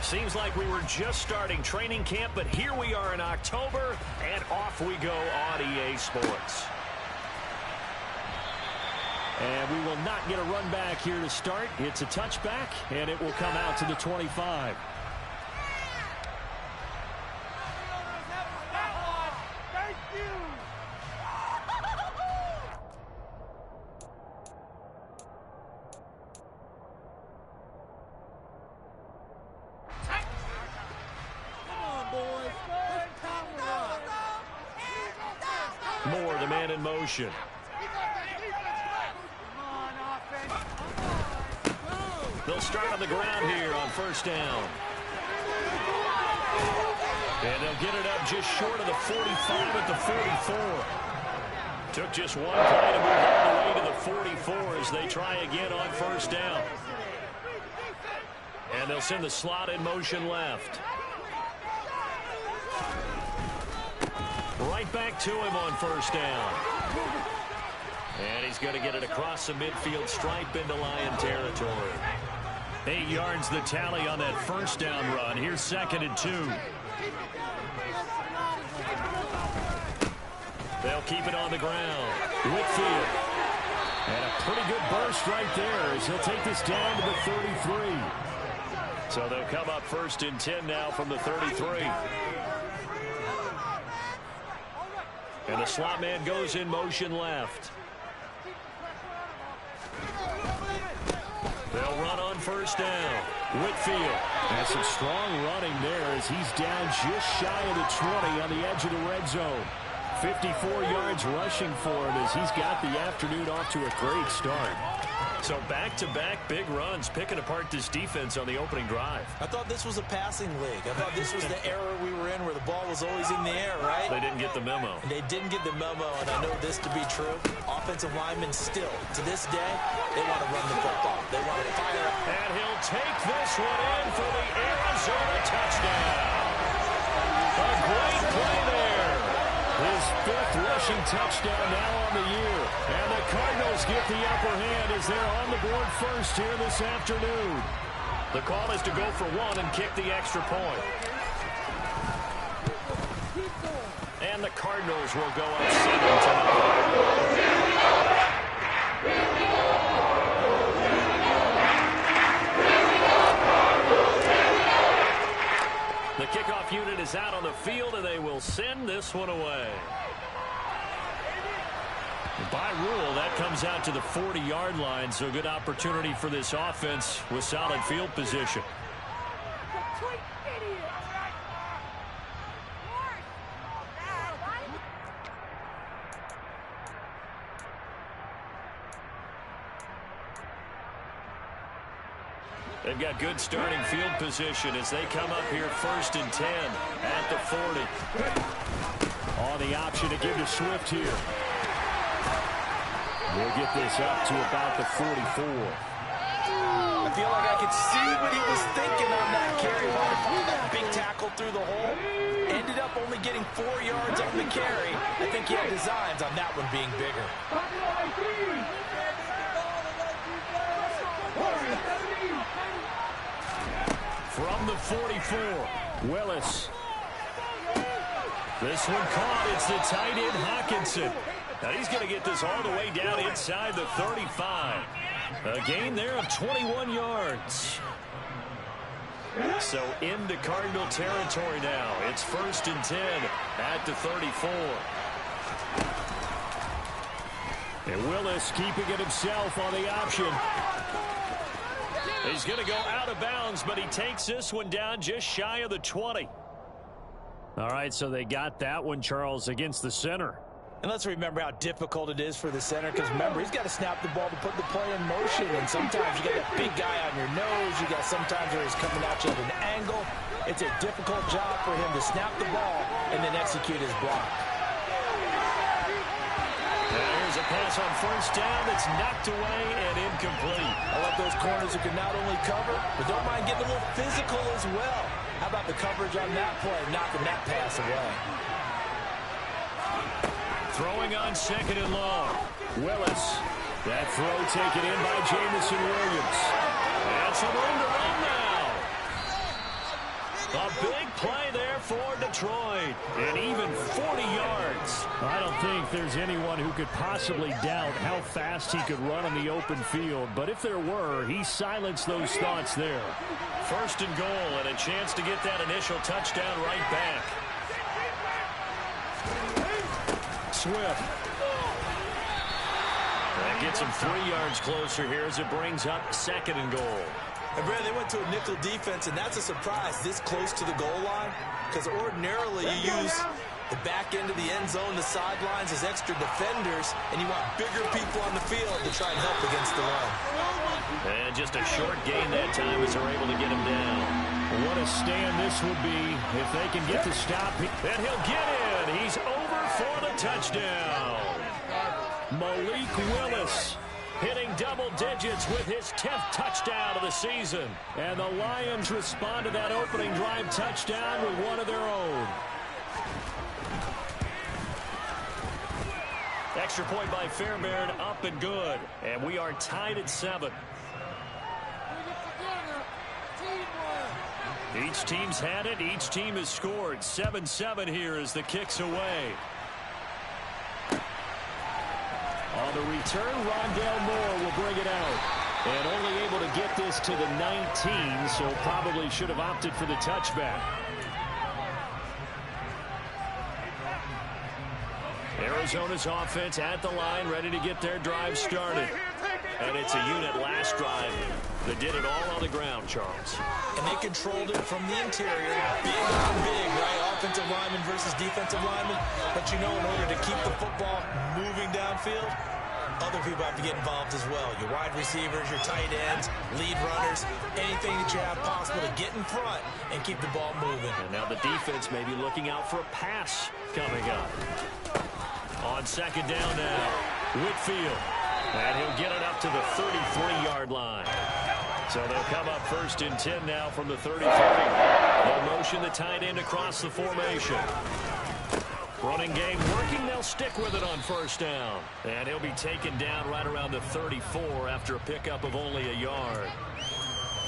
Seems like we were just starting training camp, but here we are in October, and off we go on EA Sports. And we will not get a run back here to start. It's a touchback, and it will come out to the 25. Moore, the man in motion. They'll start on the ground here on first down. And they'll get it up just short of the 45 at the 44. Took just one play to move all the way to the 44 as they try again on first down. And they'll send the slot in motion left. Right back to him on first down. And he's going to get it across the midfield stripe into Lion territory. 8 yards the tally on that first down run. Here's 2nd and 2. They'll keep it on the ground. Whitfield. And a pretty good burst right there as he'll take this down to the 33. So they'll come up 1st and 10 now from the 33. And the slot man goes in motion left. They'll run on first down. Whitfield. That's some strong running there as he's down just shy of the 20 on the edge of the red zone. 54 yards rushing for him as he's got the afternoon off to a great start. So back-to-back big runs, picking apart this defense on the opening drive. I thought this was a passing league. I thought this was the era we were in where the ball was always in the air, right? They didn't get the memo. And they didn't get the memo, and I know this to be true. Offensive linemen still, to this day, they want to run the football. They want to fire. And he'll take this one in for the Arizona touchdown. A great play there. His 5th rushing touchdown now on the year. And the Cardinals get the upper hand as they're on the board first here this afternoon. The call is to go for 1 and kick the extra point. And the Cardinals will go up 7-0. The kickoff unit is out on the field, and they will send this one away. By rule, that comes out to the 40-yard line, so good opportunity for this offense with solid field position. They've got good starting field position as they come up here 1st and 10 at the 40. On the option to give to Swift here. We'll get this up to about the 44. I feel like I could see what he was thinking on that carry. That big tackle through the hole. Ended up only getting 4 yards on the carry. I think he had designs on that one being bigger. From the 44, Willis. This one caught. It's the tight end, Hawkinson. Now he's going to get this all the way down inside the 35. A gain there of 21 yards. So into Cardinal territory now. It's 1st and 10 at the 34. And Willis keeping it himself on the option. He's going to go out of bounds, but he takes this one down just shy of the 20. All right, so they got that one, Charles, against the center. And let's remember how difficult it is for the center, because remember, he's got to snap the ball to put the play in motion, and sometimes you got that big guy on your nose. You got sometimes where he's coming at you at an angle. It's a difficult job for him to snap the ball and then execute his block. There's a pass on first down that's knocked away and incomplete. I love those corners who can not only cover, but don't mind getting a little physical as well. How about the coverage on that play, knocking that pass away? Throwing on 2nd and long. Willis. That throw taken in by Jamison Williams. And some room to run now. A big play there for Detroit. And even 40 yards. I don't think there's anyone who could possibly doubt how fast he could run on the open field. But if there were, he silenced those thoughts there. First and goal, and a chance to get that initial touchdown right back. Swift. That gets him 3 yards closer here as it brings up second and goal. And Brad, they went to a nickel defense, and that's a surprise this close to the goal line, because ordinarily you use the back end of the end zone, the sidelines as extra defenders, and you want bigger people on the field to try and help against the run. And just a short gain that time as they're able to get him down. What a stand this would be if they can get the stop. And he'll get in. He's over for the touchdown. Malik Willis hitting double digits with his 10th touchdown of the season. And the Lions respond to that opening drive touchdown with one of their own. Extra point by Fairbairn, up and good. And we are tied at 7. Each team's had it. Each team has scored. 7-7 here as the kick's away. On the return, Rondale Moore will bring it out. And only able to get this to the 19, so probably should have opted for the touchback. Arizona's offense at the line, ready to get their drive started. And it's a unit last drive that did it all on the ground, Charles. And they controlled it from the interior. Big on big, right? Offensive lineman versus defensive lineman. But you know, in order to keep the football moving downfield, other people have to get involved as well. Your wide receivers, your tight ends, lead runners, anything that you have possible to get in front and keep the ball moving. And now the defense may be looking out for a pass coming up. On second down now, Whitfield. And he'll get it up to the 33-yard line. So they'll come up first and 10 now from the 33. They'll motion the tight end across the formation. Running game working. They'll stick with it on first down. And he'll be taken down right around the 34 after a pickup of only a yard.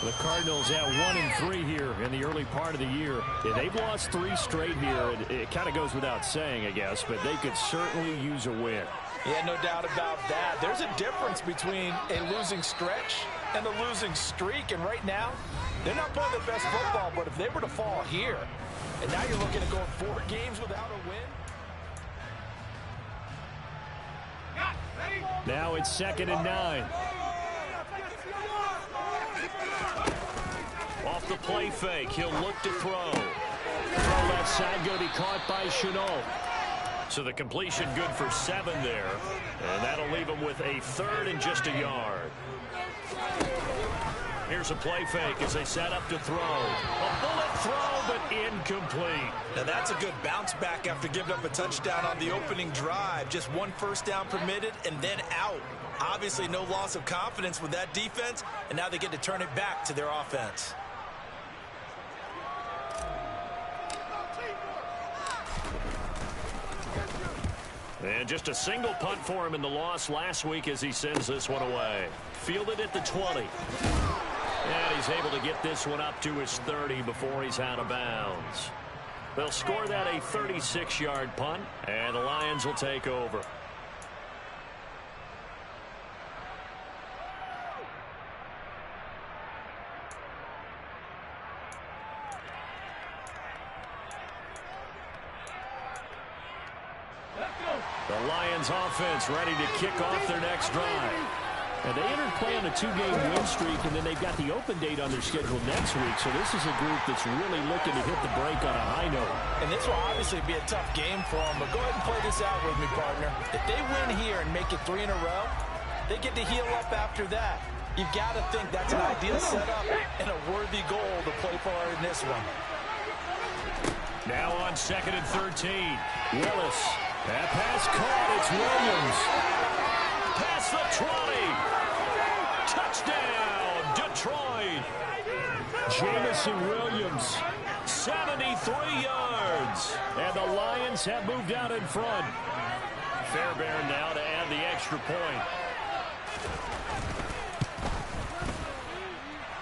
The Cardinals at 1-3 here in the early part of the year. Yeah, they've lost 3 straight here. It kind of goes without saying, I guess, but they could certainly use a win. Yeah, no doubt about that. There's a difference between a losing stretch and a losing streak, and right now, they're not playing their best football, but if they were to fall here, and now you're looking at going 4 games without a win. Now it's second and 9. Off the play fake, he'll look to throw. Throw left side going to be caught by Chenault. So the completion good for 7 there. And that'll leave him with a third and just a yard. Here's a play fake as they set up to throw. A bullet throw, but incomplete. Now that's a good bounce back after giving up a touchdown on the opening drive. Just 1 first down permitted and then out. Obviously no loss of confidence with that defense, and now they get to turn it back to their offense. And just a single punt for him in the loss last week as he sends this one away. Fielded at the 20. And he's able to get this one up to his 30 before he's out of bounds. They'll score that a 36-yard punt, and the Lions will take over. The Lions offense ready to kick off their next drive. And they entered play on a 2-game win streak, and then they've got the open date on their schedule next week. So this is a group that's really looking to hit the break on a high note. And this will obviously be a tough game for them, but go ahead and play this out with me, partner. If they win here and make it 3 in a row, they get to heal up after that. You've got to think that's an ideal setup and a worthy goal to play for in this one. Now on second and 13. Willis. That pass caught. It's Williams. Past the 20. Touchdown, Detroit. Jamison Williams. 73 yards. And the Lions have moved out in front. Fairbairn now to add the extra point.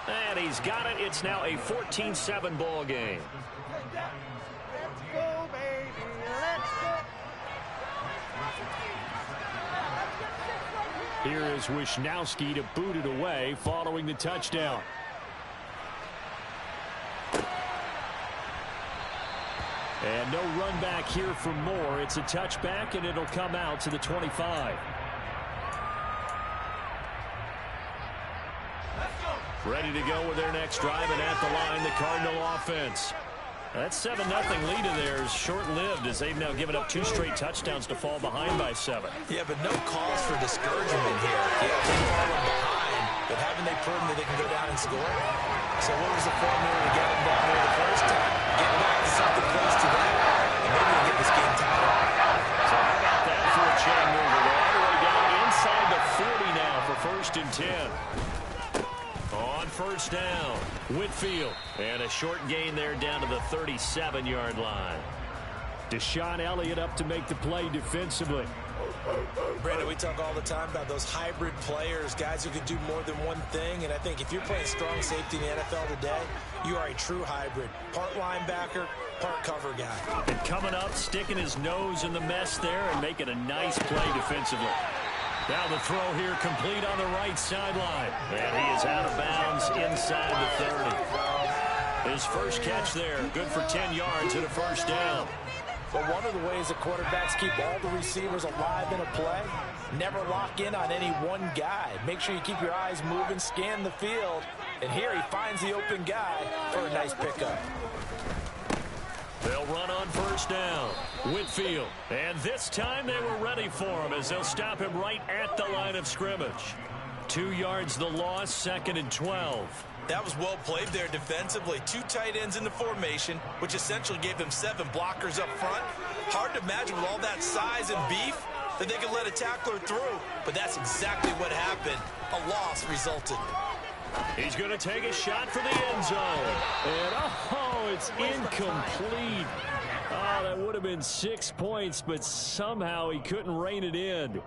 And and he's got it. It's now a 14-7 ball game. Let's go, baby. Let's go. Here is Wisnowski to boot it away following the touchdown. And no run back here for Moore. It's a touchback, and it'll come out to the 25. Ready to go with their next drive, and at the line, the Cardinal offense. That 7-0 lead of theirs short-lived as they've now given up 2 straight touchdowns to fall behind by 7. Yeah, but no cause for discouragement here. Yeah, they've fallen behind, but haven't they proven that they can go down and score? So what was the formula to get them down here the first time? Get back to something close to that, and maybe they'll get this game tied up. So how about that for a chain mover? They're all the way down inside the 40 now for 1st and 10. On 1st down, Whitfield. And a short gain there down to the 37-yard line. Deshaun Elliott up to make the play defensively. Brandon, we talk all the time about those hybrid players, guys who can do more than one thing. And I think if you're playing strong safety in the NFL today, you are a true hybrid. Part linebacker, part cover guy. And coming up, sticking his nose in the mess there and making a nice play defensively. Now the throw here complete on the right sideline. And he is out of bounds inside the 30. His first catch there, good for 10 yards and a 1st down. But one of the ways the quarterbacks keep all the receivers alive in a play, never lock in on any one guy. Make sure you keep your eyes moving, scan the field. And here he finds the open guy for a nice pickup. They'll run on 1st down. Whitfield. And this time they were ready for him as they'll stop him right at the line of scrimmage. 2 yards the loss, 2nd and 12. That was well played there defensively. 2 tight ends in the formation, which essentially gave them 7 blockers up front. Hard to imagine with all that size and beef that they could let a tackler through. But that's exactly what happened. A loss resulted. He's going to take a shot for the end zone. And, oh, it's incomplete. Oh, that would have been 6 points, but somehow he couldn't rein it in.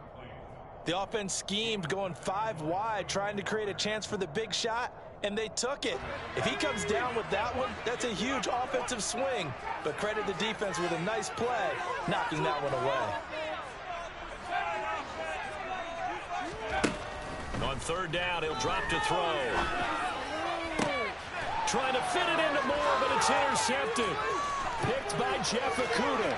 The offense schemed going 5 wide, trying to create a chance for the big shot, and they took it. If he comes down with that one, that's a huge offensive swing. But credit the defense with a nice play, knocking that one away. On 3rd down, he'll drop to throw. Trying to fit it into Moore, but it's intercepted. Picked by Jeff Okudah.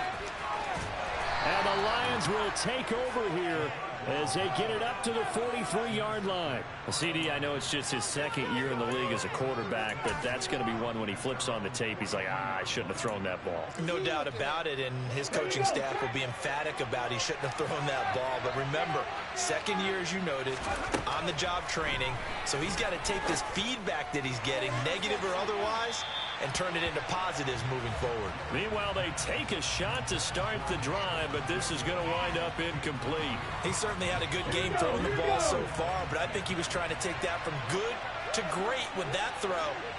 And the Lions will take over here as they get it up to the 43-yard line. Well, CD, I know it's just his 2nd year in the league as a quarterback, but that's going to be one when he flips on the tape, he's like, I shouldn't have thrown that ball. No doubt about it, and his coaching staff will be emphatic about he shouldn't have thrown that ball. But remember, 2nd year, as you noted, on-the-job training, so he's got to take this feedback that he's getting, negative or otherwise, and turn it into positives moving forward. Meanwhile, they take a shot to start the drive, but this is going to wind up incomplete. He certainly had a good game throwing the ball so far, but I think he was trying to take that from good to great with that throw,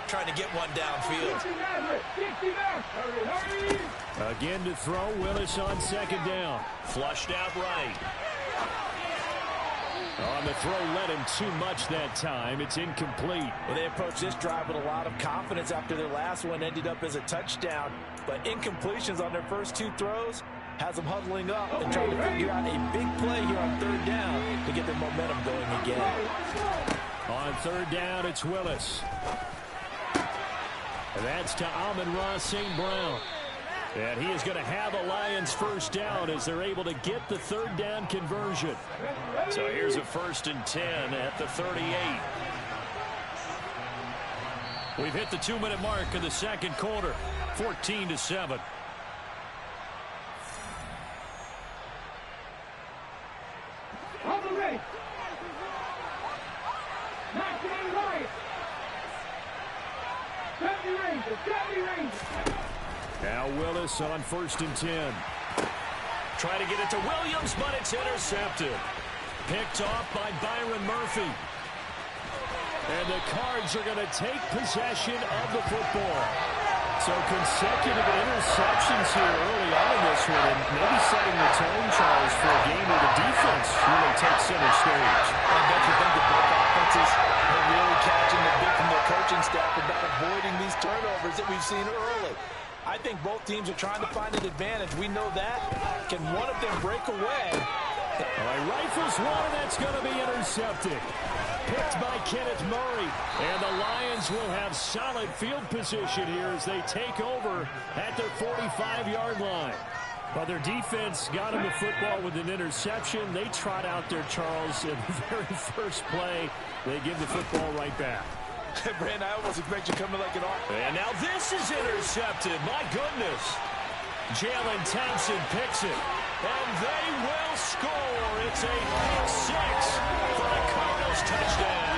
trying to get one downfield. Again to throw, Willis on 2nd down. Flushed out right. On the throw, led him too much that time. It's incomplete. Well, they approached this drive with a lot of confidence after their last one ended up as a touchdown. But incompletions on their first 2 throws has them huddling up and trying to figure out a big play here on 3rd down to get their momentum going again. On 3rd down, it's Willis. And that's to Amon-Ra St. Brown. And he is going to have a Lions 1st down as they're able to get the 3rd down conversion. So here's a 1st and 10 at the 38. We've hit the 2-minute mark of the 2nd quarter, 14-7. Now Willis on 1st and 10. Try to get it to Williams, but it's intercepted. Picked off by Byron Murphy. And the Cards are going to take possession of the football. So consecutive interceptions here early on in this one, and maybe setting the tone, Charles, for a game where the defense really takes center stage. And don't you think the both offenses are really catching the bit from their coaching staff about avoiding these turnovers that we've seen early? I think both teams are trying to find an advantage. We know that. Can one of them break away? All right, rifles one, and that's going to be intercepted. Picked by Kenneth Murray. And the Lions will have solid field position here as they take over at their 45-yard line. Well, their defense got them the football with an interception. They trot out there, Charles, in the very first play. They give the football right back. Brandon, I almost expect you coming like an arm. And now this is intercepted. My goodness. Jalen Thompson picks it. And they will score. It's a pick six for a Cardinals touchdown.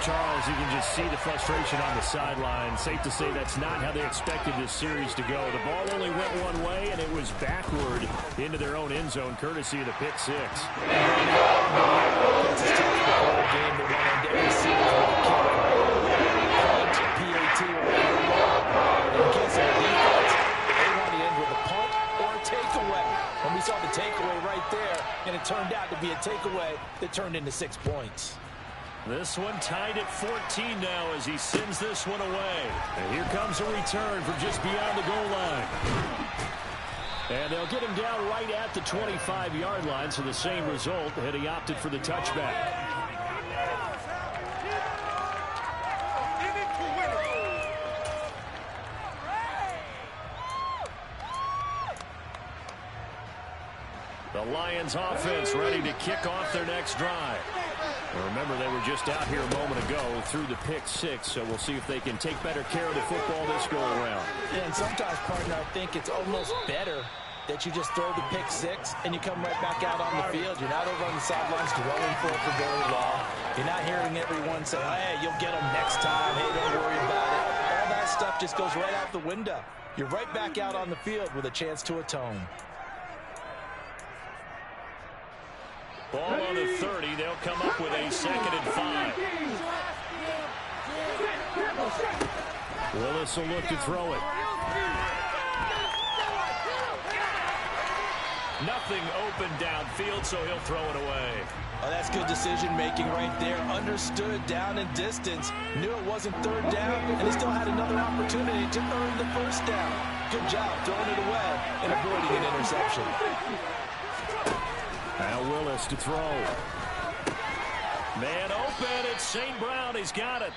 Charles, you can just see the frustration on the sideline. Safe to say that's not how they expected this series to go. The ball only went one way, and it was backward into their own end zone, courtesy of the pick six. It's a tough before a game that went into every series with a kick. PAT, in case of a defense, they want to end with a punt or a takeaway. And we saw the takeaway right there, and it turned out to be a takeaway that turned into 6 points. This one tied at 14 now as he sends this one away. And here comes a return from just beyond the goal line. And they'll get him down right at the 25-yard line, so the same result, had he opted for the touchback. The Lions offense ready to kick off their next drive. Remember, they were just out here a moment ago through the pick six, so we'll see if they can take better care of the football this go-around. Yeah, and sometimes, partner, I think it's almost better that you just throw the pick six and you come right back out on the field. You're not over on the sidelines dwelling for it for very long. You're not hearing everyone say, hey, you'll get them next time. Hey, don't worry about it. All that stuff just goes right out the window. You're right back out on the field with a chance to atone. Ball on the 30. They'll come up with a 2nd and 5. Willis will look to throw it. Nothing open downfield, so he'll throw it away. Oh, that's good decision-making right there. Understood down and distance. Knew it wasn't 3rd down, and he still had another opportunity to earn the 1st down. Good job throwing it away and avoiding an interception. Now Willis to throw. Man open. It's St. Brown. He's got it.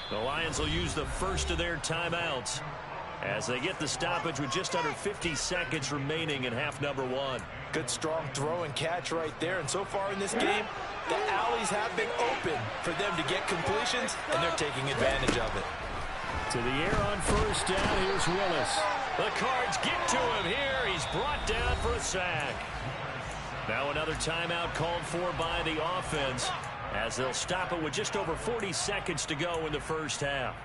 The Lions will use the first of their timeouts as they get the stoppage with just under 50 seconds remaining in half number 1. Good strong throw and catch right there. And so far in this game, the alleys have been open for them to get completions, and they're taking advantage of it. To the air on 1st down. Here's Willis. The Cards get to him here. He's brought down for a sack. Now another timeout called for by the offense as they'll stop it with just over 40 seconds to go in the 1st half.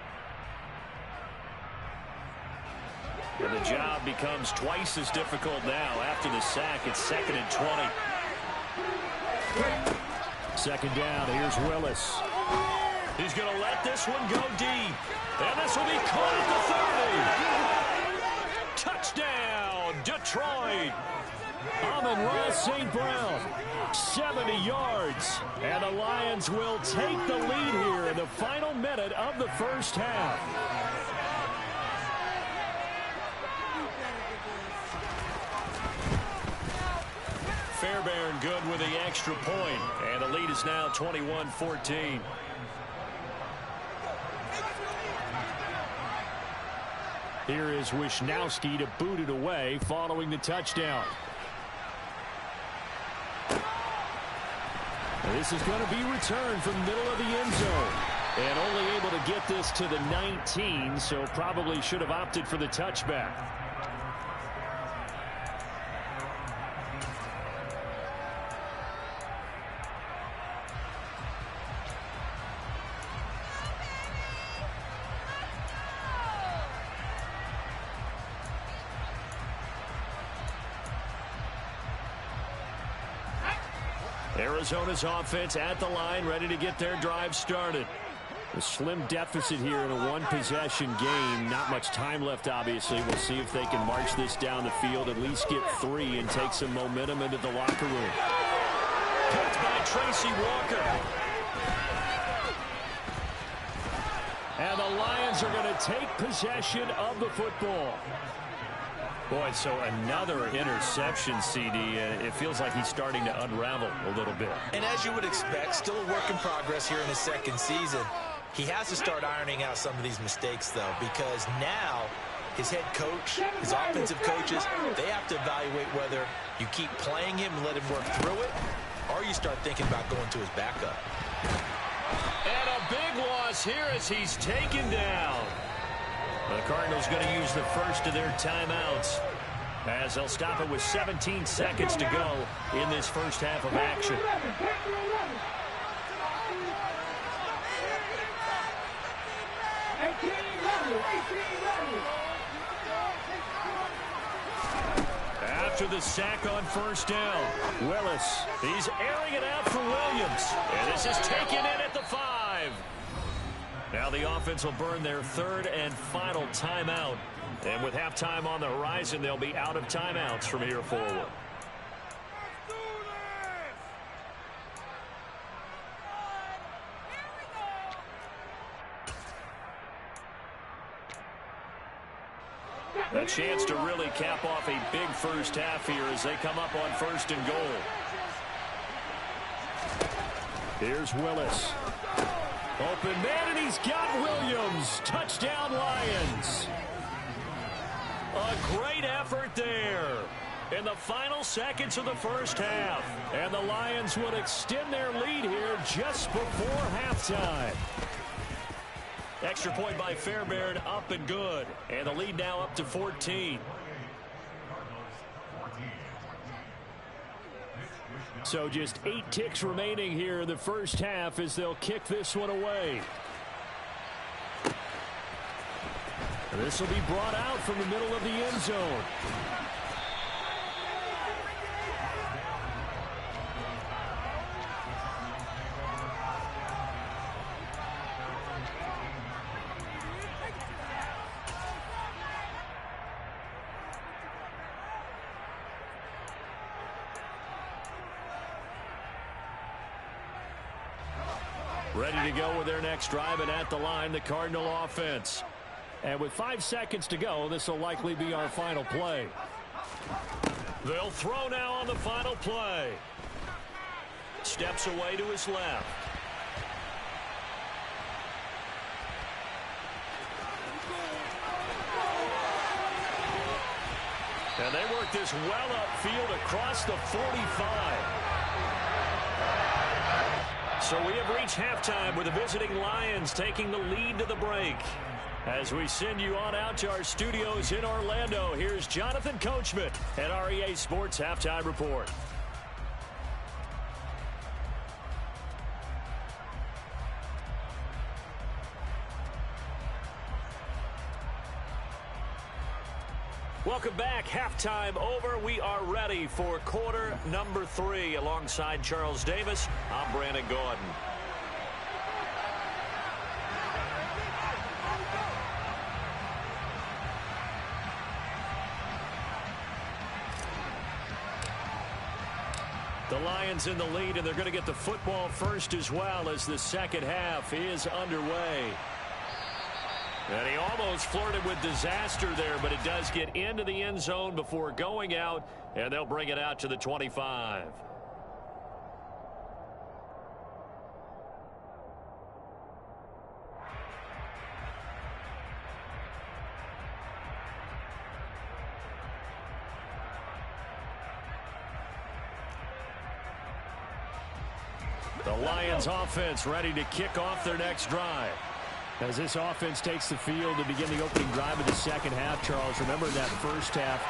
And the job becomes twice as difficult now after the sack. It's 2nd and 20. 2nd down. Here's Willis. He's going to let this one go deep. And this will be caught at the 30. Touchdown, Detroit. Amon-Ra St. Brown, 70 yards. And the Lions will take the lead here in the final minute of the 1st half. Fairbairn good with the extra point. And the lead is now 21-14. Here is Wisnowski to boot it away following the touchdown. This is going to be returned from the middle of the end zone. And only able to get this to the 19, so probably should have opted for the touchback. Arizona's offense at the line, ready to get their drive started. A slim deficit here in a one-possession game. Not much time left, obviously. We'll see if they can march this down the field, at least get 3, and take some momentum into the locker room. Picked by Tracy Walker. And the Lions are going to take possession of the football. Boy, so another interception, CD. It feels like he's starting to unravel a little bit. And as you would expect, still a work in progress here in his second season. He has to start ironing out some of these mistakes, though, because now his head coach, his offensive coaches, they have to evaluate whether you keep playing him and let him work through it, or you start thinking about going to his backup. And a big loss here as he's taken down. The Cardinals going to use the first of their timeouts as they'll stop it with 17 seconds to go in this first half of action. After the sack on first down, Willis, he's airing it out for Williams. And this is taken in at the 5. Now the offense will burn their third and final timeout. And with halftime on the horizon, they'll be out of timeouts from here forward. A chance to really cap off a big first half here as they come up on first and goal. Here's Willis. Open man, and he's got Williams. Touchdown, Lions. A great effort there in the final seconds of the first half. And the Lions would extend their lead here just before halftime. Extra point by Fairbairn, up and good. And the lead now up to 14. So just 8 ticks remaining here in the first half as they'll kick this one away. This will be brought out from the middle of the end zone. Ready to go with their next drive, and at the line, the Cardinal offense. And with 5 seconds to go, this will likely be our final play. They'll throw now on the final play. Steps away to his left. And they work this well upfield across the 45. So we have reached halftime with the visiting Lions taking the lead to the break. As we send you on out to our studios in Orlando, here's Jonathan Coachman at REA Sports Halftime Report. Welcome back. Halftime over. We are ready for quarter number 3. Alongside Charles Davis, I'm Brandon Gordon. The Lions in the lead, and they're going to get the football first as well as the second half is underway. And he almost flirted with disaster there, but it does get into the end zone before going out, and they'll bring it out to the 25. The Lions offense ready to kick off their next drive. As this offense takes the field to begin the opening drive of the second half, Charles, remember that first half,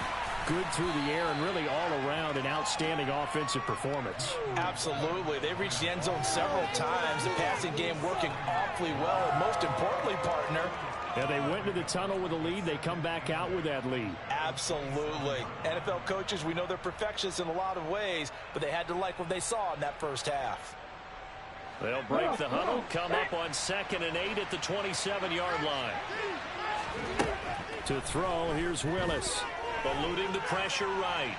good through the air and really all around an outstanding offensive performance. Absolutely. They reached the end zone several times. The passing game working awfully well. And most importantly, partner, yeah, they went into the tunnel with a lead. They come back out with that lead. Absolutely. NFL coaches, we know they're perfectionists in a lot of ways, but they had to like what they saw in that first half. They'll break the huddle, come up on 2nd and 8 at the 27-yard line. To throw, here's Willis. Eluding the pressure right.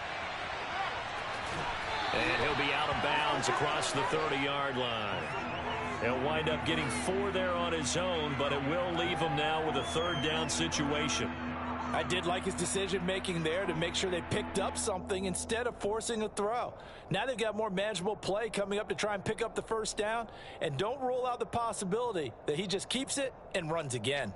And he'll be out of bounds across the 30-yard line. He'll wind up getting 4 there on his own, but it will leave him now with a 3rd down situation. I did like his decision-making there to make sure they picked up something instead of forcing a throw. Now they've got more manageable play coming up to try and pick up the 1st down, and don't rule out the possibility that he just keeps it and runs again.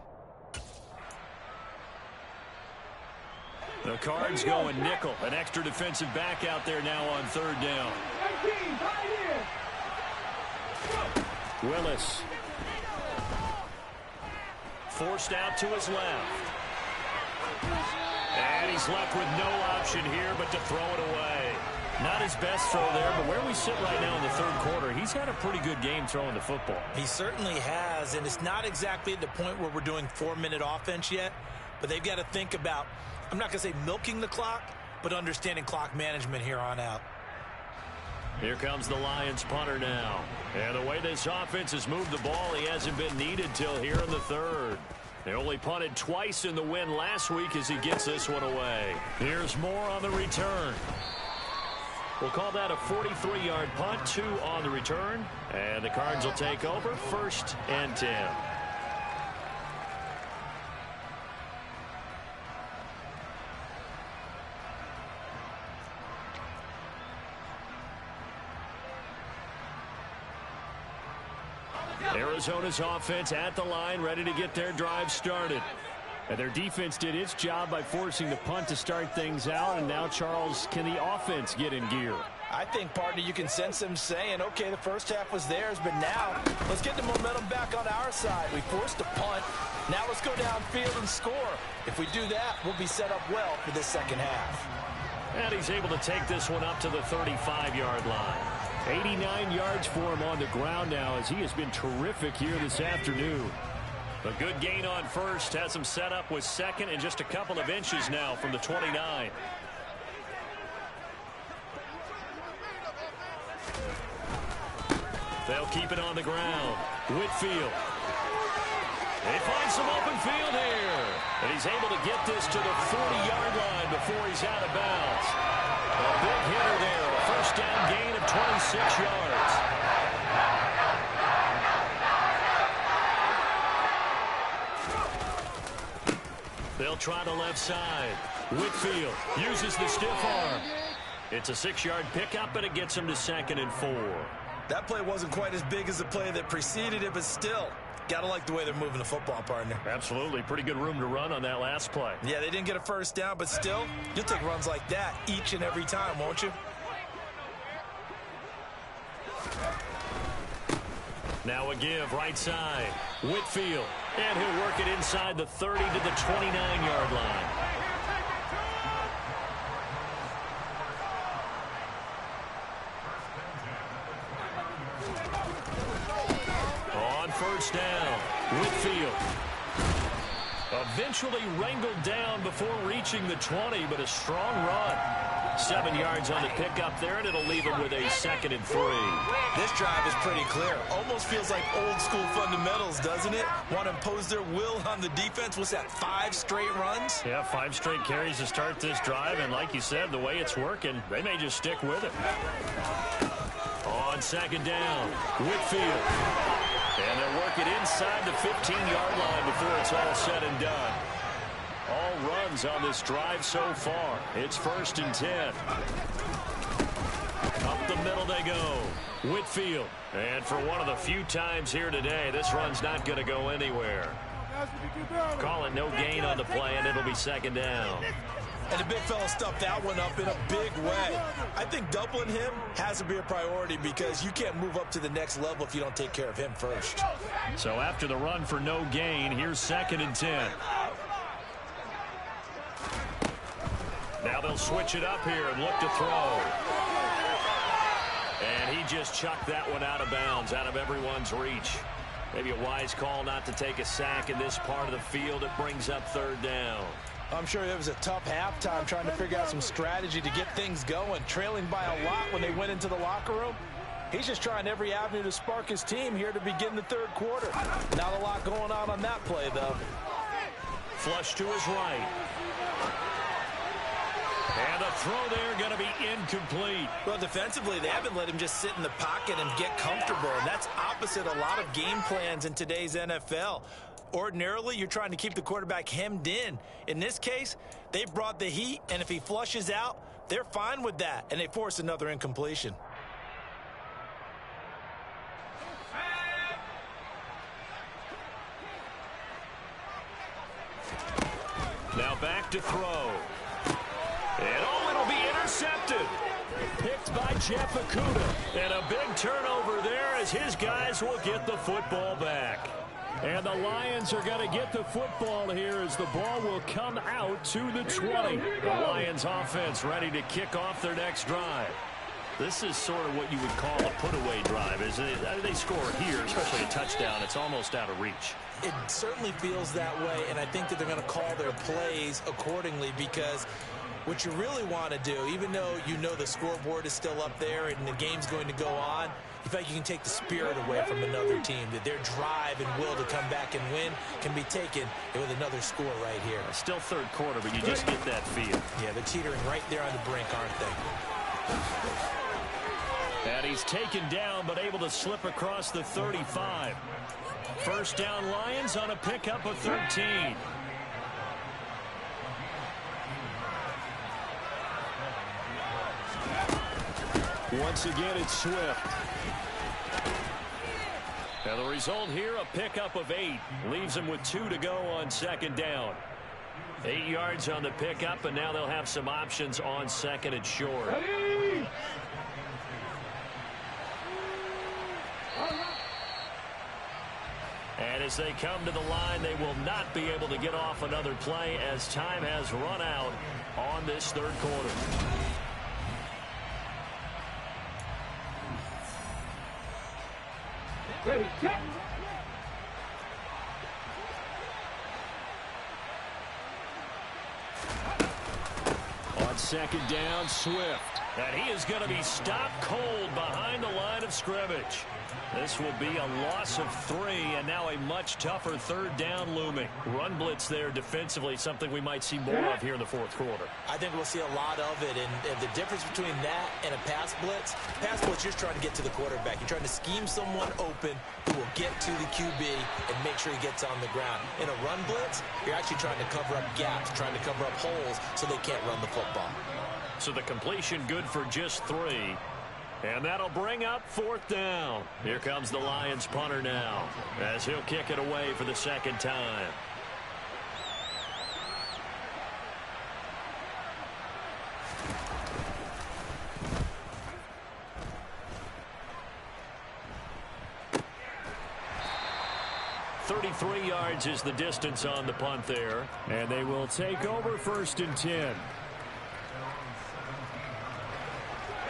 The Cards going nickel. An extra defensive back out there now on 3rd down. Willis. Forced out to his left. And he's left with no option here but to throw it away. Not his best throw there, but where we sit right now in the 3rd quarter, he's had a pretty good game throwing the football. He certainly has, and it's not exactly at the point where we're doing 4-minute offense yet, but they've got to think about, I'm not going to say milking the clock, but understanding clock management here on out. Here comes the Lions punter now. And the way this offense has moved the ball, he hasn't been needed till here in the 3rd. They only punted twice in the win last week as he gets this one away. Here's more on the return. We'll call that a 43-yard punt, 2 on the return. And the Cards will take over, 1st and 10. Arizona's offense at the line, ready to get their drive started. And their defense did its job by forcing the punt to start things out. And now, Charles, can the offense get in gear? I think, partner, you can sense them saying, okay, the first half was theirs, but now let's get the momentum back on our side. We forced a punt. Now let's go downfield and score. If we do that, we'll be set up well for this 2nd half. And he's able to take this one up to the 35-yard line. 89 yards for him on the ground now as he has been terrific here this afternoon. A good gain on 1st, has him set up with 2nd and just a couple of inches now from the 29. They'll keep it on the ground. Whitfield. They find some open field here. And he's able to get this to the 40-yard line before he's out of bounds. A big hitter there. A 1st down gain of 26 yards. They'll try the left side. Whitfield uses the stiff arm. It's a 6-yard pickup, and it gets him to 2nd and 4. That play wasn't quite as big as the play that preceded it, but still, got to like the way they're moving the football, partner. Absolutely. Pretty good room to run on that last play. Yeah, they didn't get a 1st down, but still, you'll take runs like that each and every time, won't you? Now a give, right side. Whitfield. And he'll work it inside the 30 to the 29-yard line. On 1st down, Whitfield. Eventually wrangled down before reaching the 20, but a strong run. 7 yards on the pickup there, and it'll leave him with a 2nd and 3. This drive is pretty clear. Almost feels like old school fundamentals, doesn't it? Want to impose their will on the defense. What's that, 5 straight runs? Yeah, 5 straight carries to start this drive, and like you said, the way it's working, they may just stick with it. On 2nd down, Whitfield. And they'll work it inside the 15-yard line before it's all said and done. All runs on this drive so far. It's 1st and 10. Up the middle they go. Whitfield. And for one of the few times here today, this run's not going to go anywhere. Call it no gain on the play, and it'll be 2nd down. And the big fella stuffed that one up in a big way. I think doubling him has to be a priority because you can't move up to the next level if you don't take care of him first. So after the run for no gain, here's 2nd and 10. Now they'll switch it up here and look to throw. And he just chucked that one out of bounds, out of everyone's reach. Maybe a wise call not to take a sack in this part of the field. It brings up 3rd down. I'm sure it was a tough halftime trying to figure out some strategy to get things going. Trailing by a lot when they went into the locker room. He's just trying every avenue to spark his team here to begin the third quarter. Not a lot going on that play, though. Flush to his right. And the throw there going to be incomplete. Well, defensively, they haven't let him just sit in the pocket and get comfortable. And that's opposite a lot of game plans in today's NFL. Ordinarily, you're trying to keep the quarterback hemmed in. In this case, they brought the heat, and if he flushes out, they're fine with that, and they force another incompletion. Now back to throw. And it'll be intercepted. Picked by Okudah. And a big turnover there as his guys will get the football back. And the Lions are going to get the football here as the ball will come out to the 20. The Lions offense ready to kick off their next drive. This is sort of what you would call a put-away drive, isn't it? They score here, especially a touchdown. It's almost out of reach. It certainly feels that way, and I think that they're going to call their plays accordingly because what you really want to do, even though you know the scoreboard is still up there and the game's going to go on, you feel like you can take the spirit away from another team, that their drive and will to come back and win can be taken with another score right here. Still third quarter, but you just get that feel. Yeah, they're teetering right there on the brink, aren't they? And he's taken down, but able to slip across the 35. First down Lions on a pickup of 13. Once again, it's Swift. And the result here, a pickup of 8. Leaves him with 2 to go on second down. 8 yards on the pickup, and now they'll have some options on second and short. And as they come to the line, they will not be able to get off another play as time has run out on this third quarter. Ready, set. On second down, Swift. And he is going to be stopped cold behind the line of scrimmage. This will be a loss of 3, and now a much tougher third down looming. Run blitz there defensively, something we might see more of here in the fourth quarter. I think we'll see a lot of it, and the difference between that and a pass blitz, you're trying to get to the quarterback. You're trying to scheme someone open who will get to the QB and make sure he gets on the ground. In a run blitz, you're actually trying to cover up gaps, trying to cover up holes so they can't run the football. So the completion good for just 3. And that'll bring up fourth down. Here comes the Lions punter now as he'll kick it away for the second time. .33 yards is the distance on the punt there. And they will take over first and 10.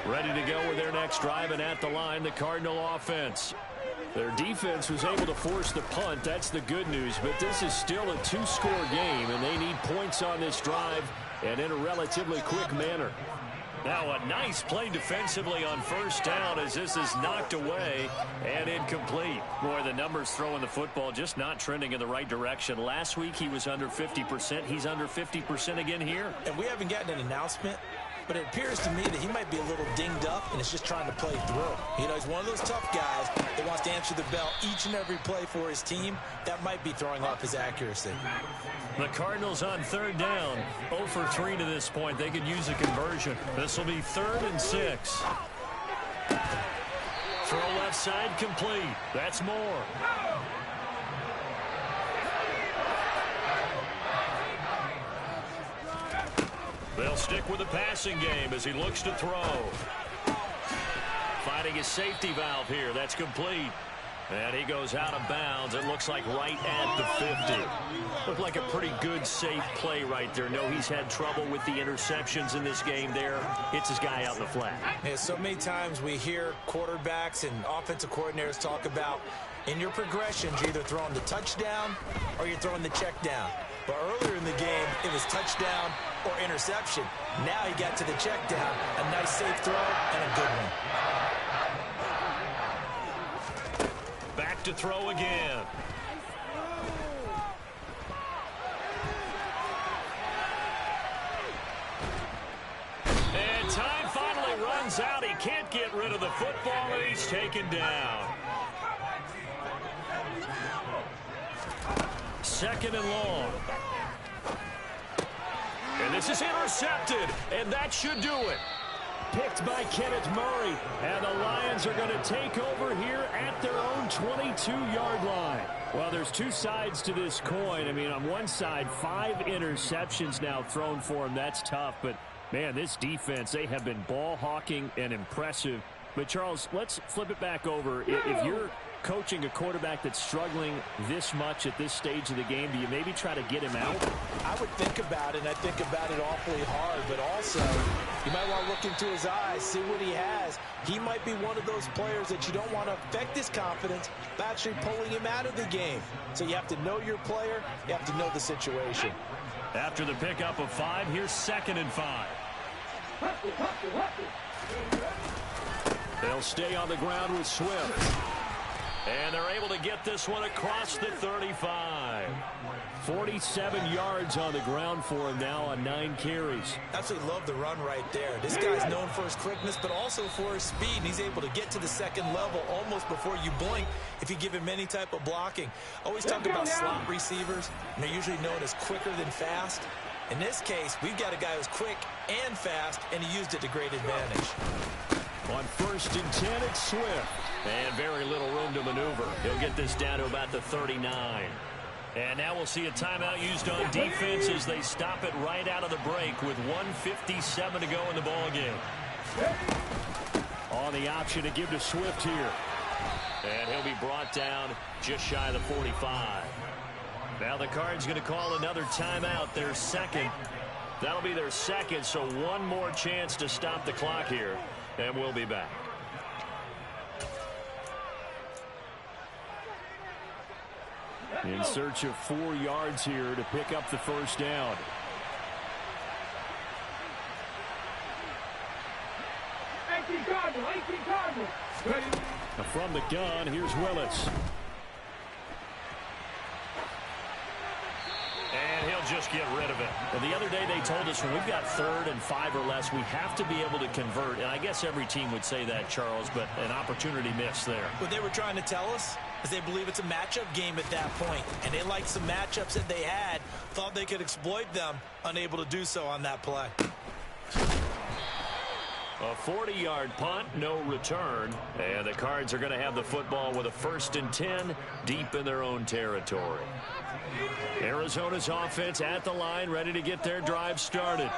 Ready to go with their next drive, and at the line, the Cardinal offense. Their defense was able to force the punt. That's the good news. But this is still a 2-score game, and they need points on this drive and in a relatively quick manner. Now a nice play defensively on first down as this is knocked away and incomplete. Boy, the numbers throwing the football just not trending in the right direction. Last week he was under 50%. He's under 50% again here. And we haven't gotten an announcement, but it appears to me that he might be a little dinged up and is just trying to play through. You know, he's one of those tough guys that wants to answer the bell each and every play for his team. That might be throwing off his accuracy. The Cardinals on third down, 0 for 3 to this point. They could use a conversion. This will be 3rd and 6. Throw left side complete. That's more. They'll stick with the passing game as he looks to throw. Finding his safety valve here. That's complete. And he goes out of bounds. It looks like right at the 50. Looked like a pretty good, safe play right there. No, he's had trouble with the interceptions in this game there. Hits his guy out in the flat. Yeah, so many times we hear quarterbacks and offensive coordinators talk about in your progressions, you're either throwing the touchdown or you're throwing the check down. But earlier in the game, it was touchdown or interception. Now he got to the check down. A nice safe throw and a good one. to throw again. And time finally runs out. He can't get rid of the football, and he's taken down. Second and long. And this is intercepted, and that should do it. Picked by Kenneth Murray, and the Lions are going to take over here at their own 22-yard line. Well, there's two sides to this coin. I mean, on one side, 5 interceptions now thrown for him. That's tough, but, man, this defense, they have been ball hawking and impressive. But, Charles, let's flip it back over. If you're coaching a quarterback that's struggling this much at this stage of the game, do you maybe try to get him out? I would think about it, and I think about it awfully hard, but also you might want to look into his eyes, see what he has. He might be one of those players that you don't want to affect his confidence by actually pulling him out of the game. So you have to know your player, you have to know the situation. After the pickup of 5, here's 2nd and 5. They'll stay on the ground with Swift. And they're able to get this one across the 35. 47 yards on the ground for him now on 9 carries. Absolutely love the run right there. This guy's known for his quickness, but also for his speed. And he's able to get to the second level almost before you blink if you give him any type of blocking. Always talk about slot receivers, and they're usually known as quicker than fast. In this case, we've got a guy who's quick and fast, and he used it to great advantage. On 1st and 10, it's Swift. And very little room to maneuver. He'll get this down to about the 39. And now we'll see a timeout used on defense as they stop it right out of the break with 1:57 to go in the ball game. On the option to give to Swift here. And he'll be brought down just shy of the 45. Now the Cards going to call another timeout, their second. That'll be their second, so one more chance to stop the clock here. And we'll be back. In search of 4 yards here to pick up the first down. From the gun, here's Willis. And he'll just get rid of it. Well, the other day they told us when we've got 3rd and 5 or less, we have to be able to convert. And I guess every team would say that, Charles, but an opportunity missed there. What they were trying to tell us is they believe it's a matchup game at that point. And they liked some matchups that they had, thought they could exploit them, unable to do so on that play. A 40-yard punt, no return. And the Cards are going to have the football with a 1st and 10 deep in their own territory. Arizona's offense at the line, ready to get their drive started.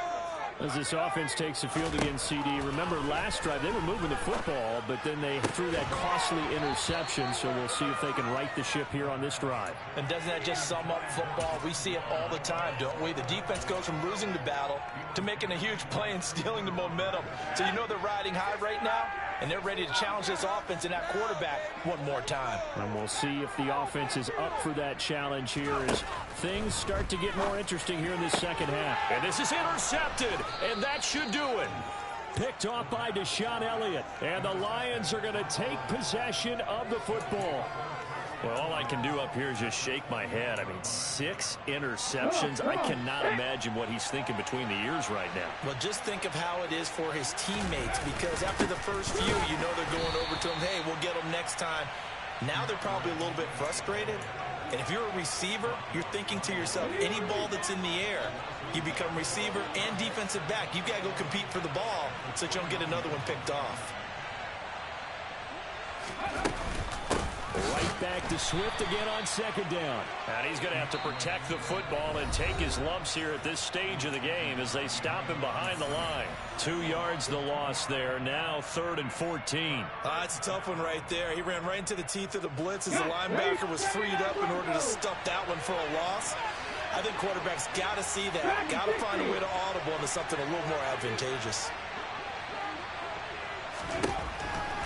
As this offense takes the field against CD, remember last drive they were moving the football, but then they threw that costly interception, so we'll see if they can right the ship here on this drive. And doesn't that just sum up football? We see it all the time, don't we? The defense goes from losing the battle to making a huge play and stealing the momentum. So you know they're riding high right now, and they're ready to challenge this offense and that quarterback one more time. And we'll see if the offense is up for that challenge here as things start to get more interesting here in this second half. And this is intercepted, and that should do it. Picked off by Deshaun Elliott, and the Lions are going to take possession of the football. Well, all I can do up here is just shake my head. I mean, 6 interceptions. I cannot imagine what he's thinking between the ears right now. Well, just think of how it is for his teammates, because after the first few, you know they're going over to him, hey, we'll get them next time. Now they're probably a little bit frustrated. And if you're a receiver, you're thinking to yourself, any ball that's in the air, you become receiver and defensive back. You've got to go compete for the ball so that you don't get another one picked off. Right back to Swift again on 2nd down. And he's going to have to protect the football and take his lumps here at this stage of the game as they stop him behind the line. 2 yards the loss there. Now 3rd and 14. That's a tough one right there. He ran right into the teeth of the blitz as the linebacker was freed up in order to stuff that one for a loss. I think quarterbacks got to see that. Got to find a way to audible into something a little more advantageous.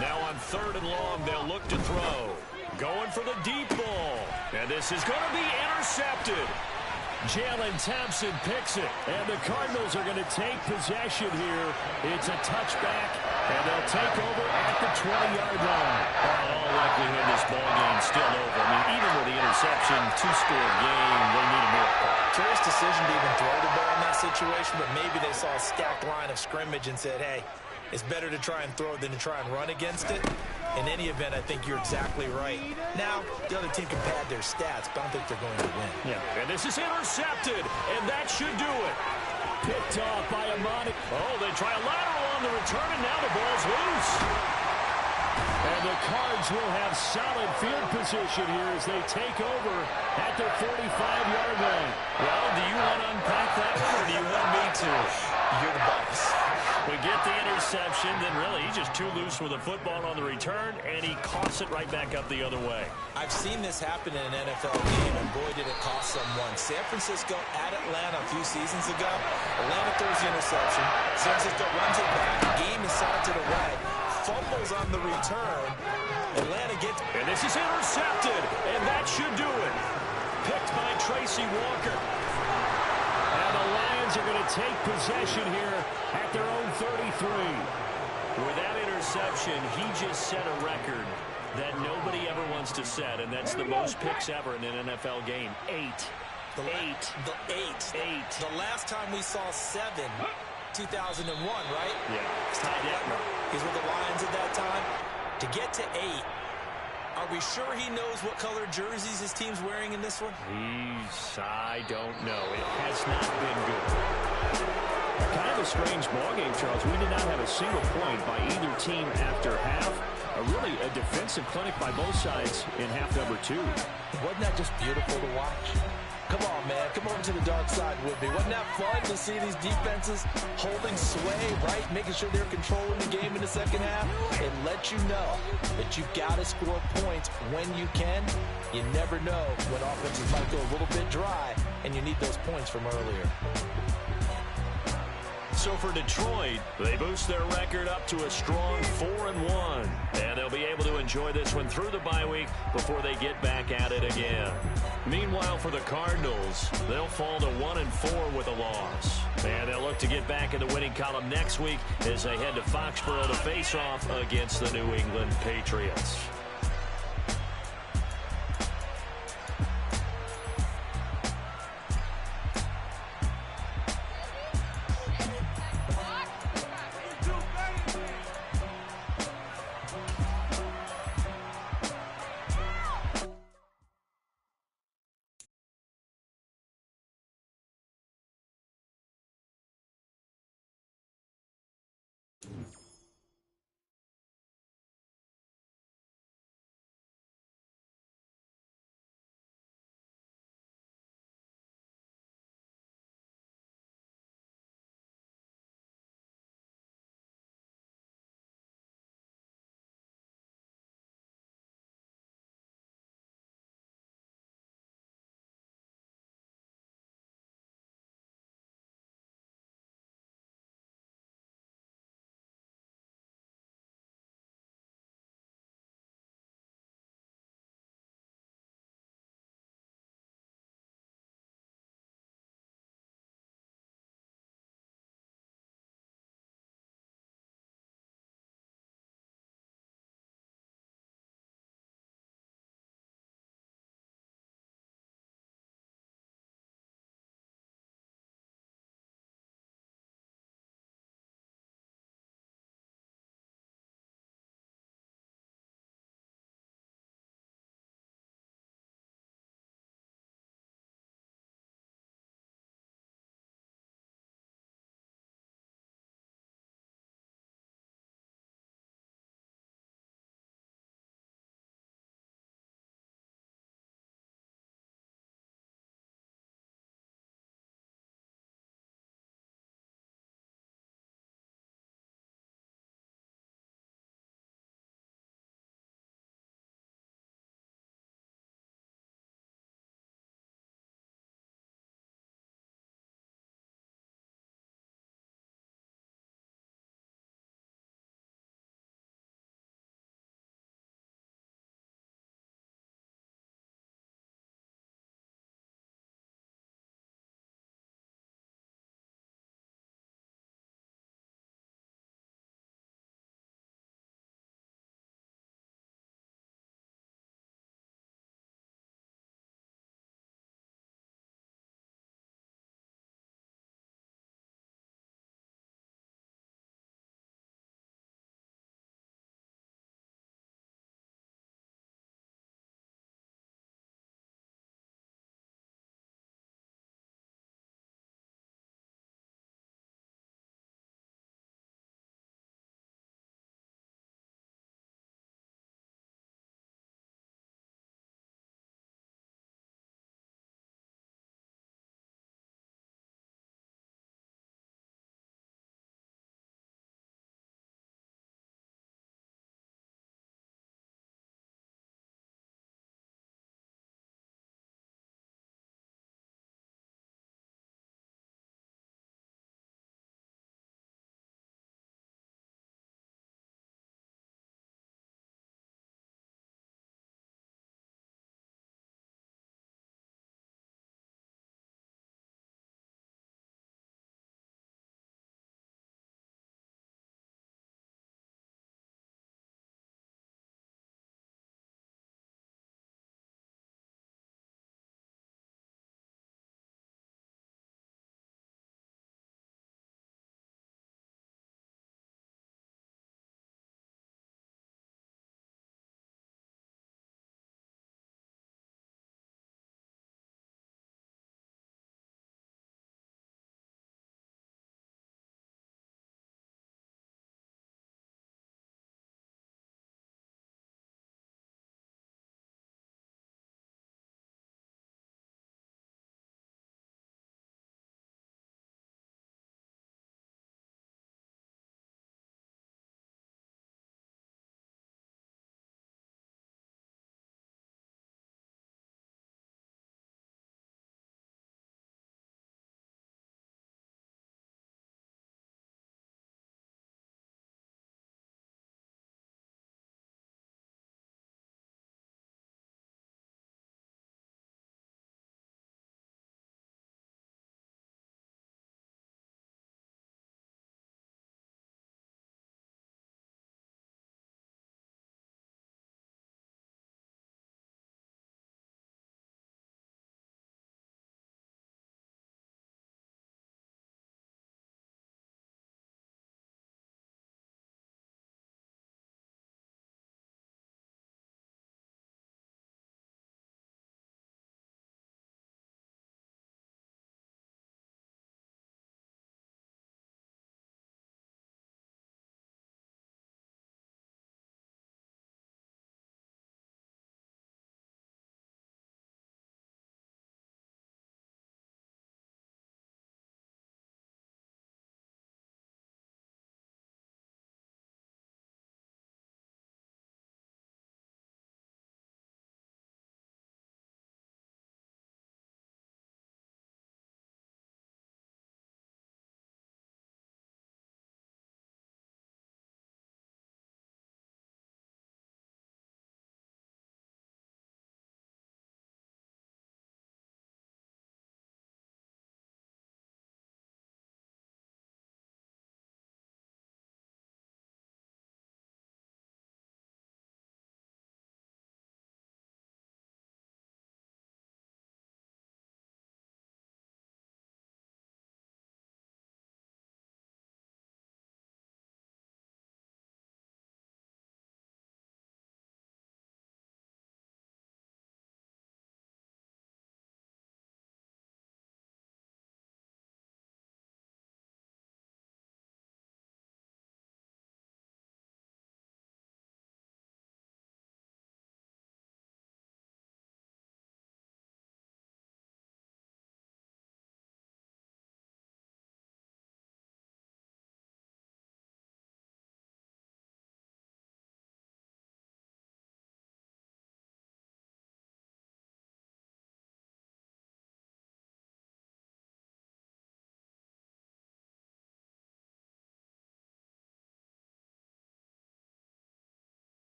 Now on 3rd and long, they'll look to throw. Going for the deep ball. And this is going to be intercepted. Jalen Thompson picks it. And the Cardinals are going to take possession here. It's a touchback, and they'll take over at the 20-yard line. All all likelihood, this ball game's still over. I mean, even with the interception, two-score game, they need a miracle. Curious decision to even throw the ball in that situation, but maybe they saw a stacked line of scrimmage and said, hey, it's better to try and throw than to try and run against it. In any event, I think you're exactly right. Now, the other team can pad their stats, but I don't think they're going to win. Yeah, and this is intercepted, and that should do it. Picked off by Amani. Oh, they try a lateral on the return, and now the ball's loose. And the Cards will have solid field position here as they take over at the 45-yard line. Well, do you want to unpack that one, or do you want me to? You're the boss. We get the interception, then really he's just too loose with the football on the return, and he coughs it right back up the other way. I've seen this happen in an NFL game, and boy, did it cost someone. San Francisco at Atlanta a few seasons ago. Atlanta throws the interception. San Francisco runs it back. The game is sent to the right. Fumbles on the return. Atlanta gets... And this is intercepted, and that should do it. Picked by Tracy Walker. And the Lions are going to take possession here at their own 33. With that interception, he just set a record that nobody ever wants to set, and that's the most picks ever in an NFL game. 8. The last time we saw 7, 2001, right? Yeah. Tied that. He's with the Lions at that time. To get to 8, are we sure he knows what color jerseys his team's wearing in this one? I don't know. It has not been good. Kind of a strange ballgame, Charles. We did not have a single point by either team after half. Really a defensive clinic by both sides in half number 2. Wasn't that just beautiful to watch? Come on, man. Come over to the dark side with me. Wasn't that fun to see these defenses holding sway, right? Making sure they're controlling the game in the second half. It lets you know that you've got to score points when you can. You never know when offenses might go a little bit dry, and you need those points from earlier. So for Detroit, they boost their record up to a strong 4-1. And they'll be able to enjoy this one through the bye week before they get back at it again. Meanwhile, for the Cardinals, they'll fall to 1-4 with a loss. And they'll look to get back in the winning column next week as they head to Foxborough to face off against the New England Patriots.